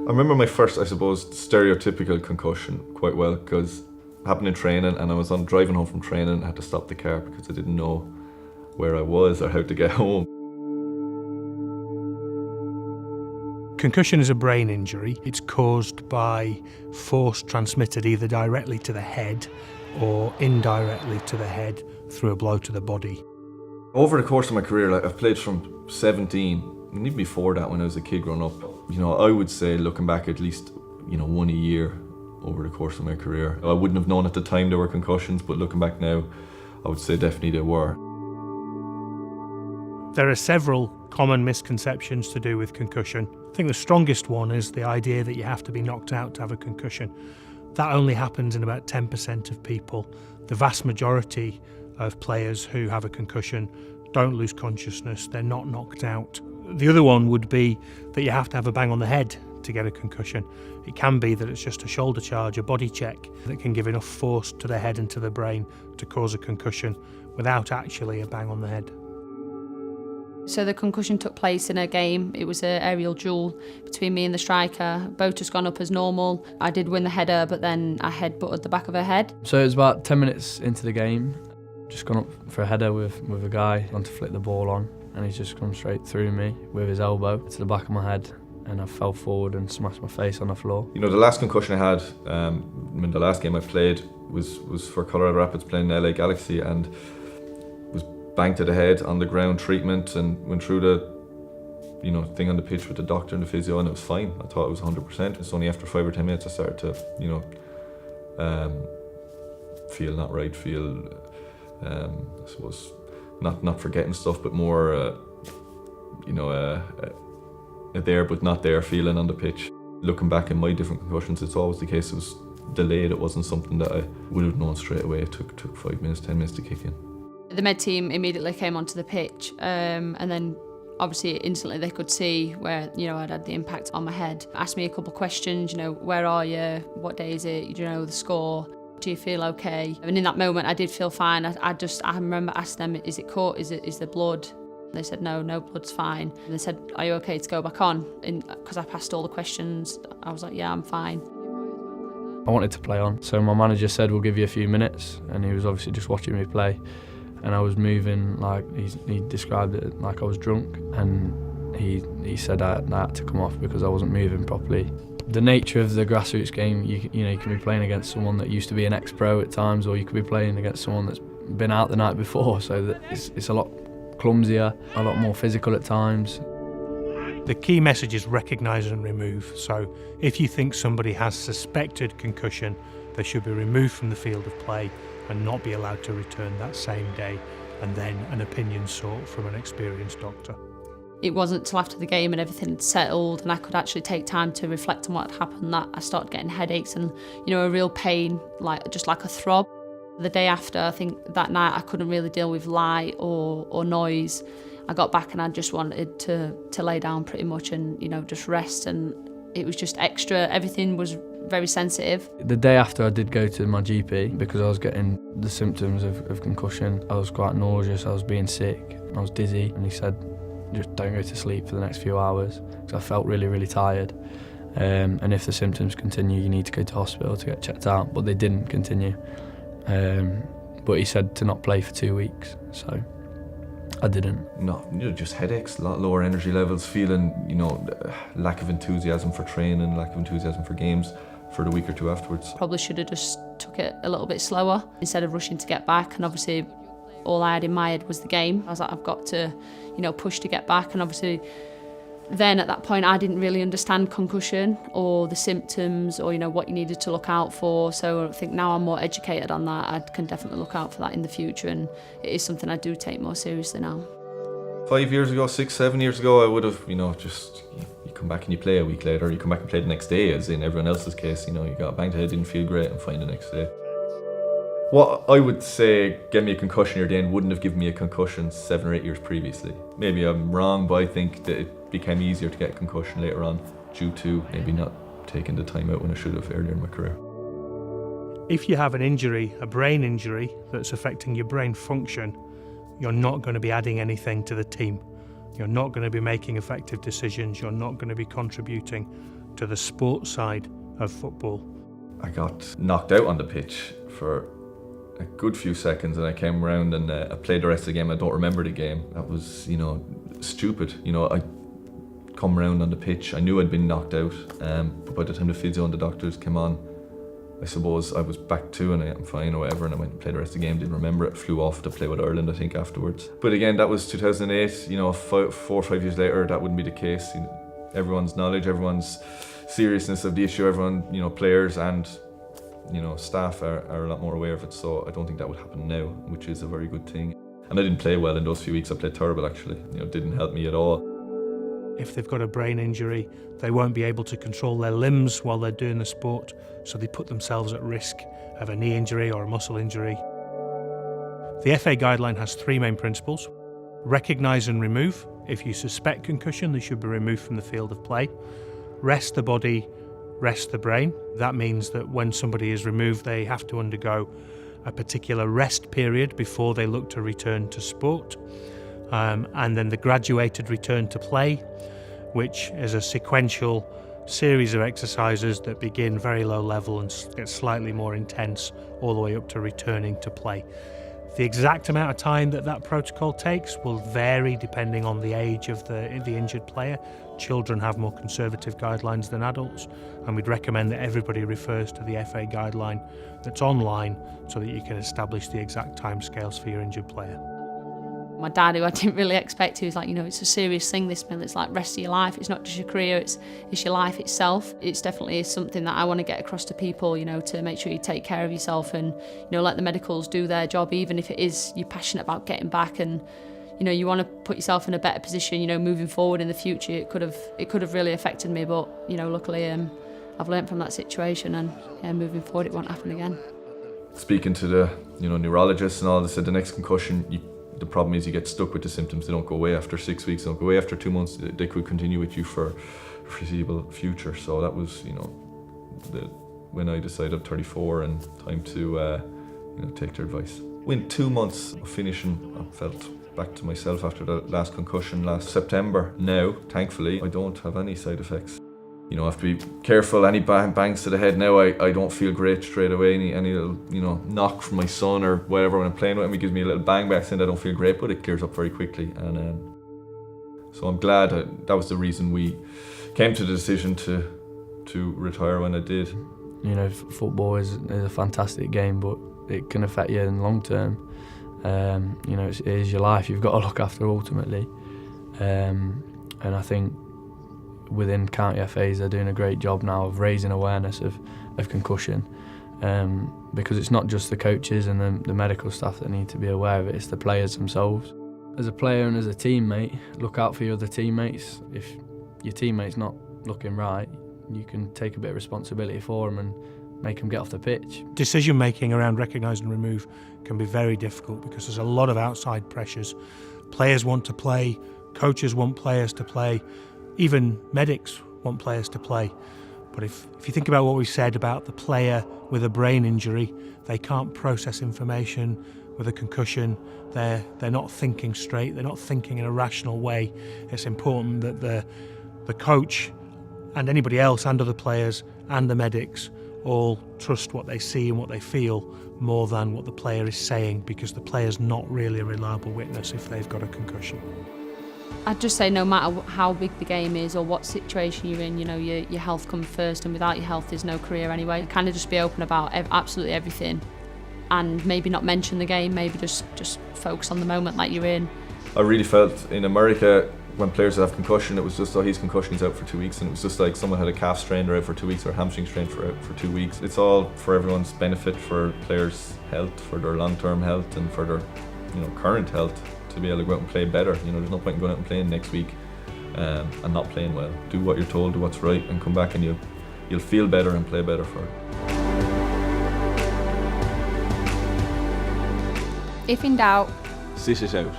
I remember my first, I suppose, stereotypical concussion quite well, because it happened in training, and I was on driving home from training and had to stop the car because I didn't know where I was or how to get home. Concussion is a brain injury. It's caused by force transmitted either directly to the head or indirectly to the head through a blow to the body. Over the course of my career, I've played from 17, and even before that when I was a kid growing up. I would say, looking back, at least, one a year over the course of my career. I wouldn't have known at the time there were concussions, but looking back now, I would say definitely there were. There are several common misconceptions to do with concussion. I think the strongest one is the idea that you have to be knocked out to have a concussion. That only happens in about 10% of people. The vast majority of players who have a concussion don't lose consciousness, they're not knocked out. The other one would be that you have to have a bang on the head to get a concussion. It can be that it's just a shoulder charge, a body check, that can give enough force to the head and to the brain to cause a concussion without actually a bang on the head. So the concussion took place in a game. It was an aerial duel between me and the striker. Boat has gone up as normal. I did win the header, but then I head-butted the back of her head. So it was about 10 minutes into the game. Just gone up for a header with a guy, gone to flick the ball on, and he's just come straight through me with his elbow to the back of my head, and I fell forward and smashed my face on the floor. The last concussion I had, the last game I played was for Colorado Rapids playing LA Galaxy, and was banged to the head on the ground, treatment, and went through the thing on the pitch with the doctor and the physio, and it was fine. I thought it was 100%. It's only after 5 or 10 minutes I started to feel not right, I suppose not forgetting stuff, but more a there but not there feeling on the pitch. Looking back in my different concussions, it's always the case it was delayed. It wasn't something that I would have known straight away. It took 5 minutes, 10 minutes to kick in. The med team immediately came onto the pitch, and then obviously instantly they could see where I'd had the impact on my head. Asked me a couple of questions, where are you, what day is it, do you know the score, do you feel okay? And in that moment I did feel fine. I remember asking them, is it cut, is there blood? They said no blood's fine. And they said, are you okay to go back on? And because I passed all the questions, I was like, yeah, I'm fine. I wanted to play on, so my manager said we'll give you a few minutes, and he was obviously just watching me play, and I was moving like he described it like I was drunk, and he said I had to come off because I wasn't moving properly. The nature of the grassroots game, you can be playing against someone that used to be an ex-pro at times, or you could be playing against someone that's been out the night before, so that it's a lot clumsier, a lot more physical at times. The key message is recognise and remove. So if you think somebody has suspected concussion, they should be removed from the field of play and not be allowed to return that same day, and then an opinion sought from an experienced doctor. It wasn't till after the game and everything had settled and I could actually take time to reflect on what had happened that I started getting headaches and a real pain, just like a throb. The day after, I think that night I couldn't really deal with light or noise. I got back and I just wanted to lay down pretty much and just rest, and it was just extra. Everything was very sensitive. The day after I did go to my GP because I was getting the symptoms of concussion. I was quite nauseous, I was being sick, I was dizzy, and he said just don't go to sleep for the next few hours because I felt really, really tired. And if the symptoms continue, you need to go to hospital to get checked out, but they didn't continue. But he said to not play for 2 weeks, so I didn't. No, just headaches, a lot lower energy levels, feeling, lack of enthusiasm for training, lack of enthusiasm for games for the week or two afterwards. Probably should have just took it a little bit slower instead of rushing to get back, and obviously all I had in my head was the game. I was like, I've got to, push to get back, and obviously then at that point I didn't really understand concussion or the symptoms or what you needed to look out for, so I think now I'm more educated on that. I can definitely look out for that in the future, and it is something I do take more seriously now. 5 years ago, 6, 7 years ago, I would have, just you come back and you play a week later, or you come back and play the next day, as in everyone else's case, you got banged head, didn't feel great, and fine the next day. What I would say gave me a concussion here then wouldn't have given me a concussion 7 or 8 years previously. Maybe I'm wrong, but I think that it became easier to get a concussion later on due to maybe not taking the time out when I should have earlier in my career. If you have an injury, a brain injury, that's affecting your brain function, you're not going to be adding anything to the team. You're not going to be making effective decisions. You're not going to be contributing to the sports side of football. I got knocked out on the pitch for a good few seconds, and I came around and I played the rest of the game. I don't remember the game. That was, stupid. I come around on the pitch. I knew I'd been knocked out, but by the time the physio and the doctors came on, I suppose I was back to and I'm fine or whatever, and I went and played the rest of the game, didn't remember it, flew off to play with Ireland I think afterwards. But again, that was 2008, 4 or 5 years later that wouldn't be the case. Everyone's knowledge, everyone's seriousness of the issue, everyone, players and staff are a lot more aware of it, so I don't think that would happen now, which is a very good thing. And I didn't play well in those few weeks. I played terrible actually, it didn't help me at all. If they've got a brain injury, they won't be able to control their limbs while they're doing the sport, so they put themselves at risk of a knee injury or a muscle injury. The FA guideline has 3 main principles. Recognise and remove. If you suspect concussion, they should be removed from the field of play. Rest the body, rest the brain. That means that when somebody is removed, they have to undergo a particular rest period before they look to return to sport. And then the graduated return to play, which is a sequential series of exercises that begin very low level and get slightly more intense all the way up to returning to play. The exact amount of time that protocol takes will vary depending on the age of the injured player. Children have more conservative guidelines than adults, and we'd recommend that everybody refers to the FA guideline that's online so that you can establish the exact timescales for your injured player. My dad, who I didn't really expect, he was like, it's a serious thing, this, Mill. It's like rest of your life. It's not just your career, it's your life itself. It's definitely something that I want to get across to people, to make sure you take care of yourself and, let the medicals do their job, even if it is you're passionate about getting back and, you want to put yourself in a better position, moving forward in the future. It could have really affected me, but, luckily I've learnt from that situation and moving forward it won't happen again. Speaking to the, neurologists and all, they said the next concussion, the problem is you get stuck with the symptoms. They don't go away after 6 weeks, they don't go away after 2 months. They could continue with you for the foreseeable future. So that was, when I decided 34 and time to, take their advice. Within 2 months of finishing, I felt back to myself after the last concussion last September. Now, thankfully, I don't have any side effects. I have to be careful. Any bangs to the head now, I don't feel great straight away. Any little, knock from my son or whatever when I'm playing with him, he gives me a little bang back saying I don't feel great, but it clears up very quickly. And so I'm glad that was the reason we came to the decision to retire when I did. Football is a fantastic game, but it can affect you in the long term. It is your life. You've got to look after ultimately. And I think within county FAs they're doing a great job now of raising awareness of concussion, because it's not just the coaches and the medical staff that need to be aware of it, it's the players themselves. As a player and as a teammate, look out for your other teammates. If your teammate's not looking right, you can take a bit of responsibility for them and make them get off the pitch. Decision making around recognise and remove can be very difficult because there's a lot of outside pressures. Players want to play, coaches want players to play, even medics want players to play. But if you think about what we said about the player with a brain injury, they can't process information. With a concussion, they're not thinking straight, they're not thinking in a rational way. It's important that the coach and anybody else and other players and the medics all trust what they see and what they feel more than what the player is saying, because the player's not really a reliable witness if they've got a concussion. I'd just say no matter how big the game is or what situation you're in, your health comes first, and without your health there's no career anyway. Kind of just be open about absolutely everything and maybe not mention the game, maybe just focus on the moment that you're in. I really felt in America when players have concussion, it was just, his concussion is out for 2 weeks, and it was just like someone had a calf strain, they're out for 2 weeks, or a hamstring strain for 2 weeks. It's all for everyone's benefit, for players' health, for their long-term health and for their current health, to be able to go out and play better. There's no point in going out and playing next week and not playing well. Do what you're told, do what's right, and come back and you'll feel better and play better for it. If in doubt, sit it out.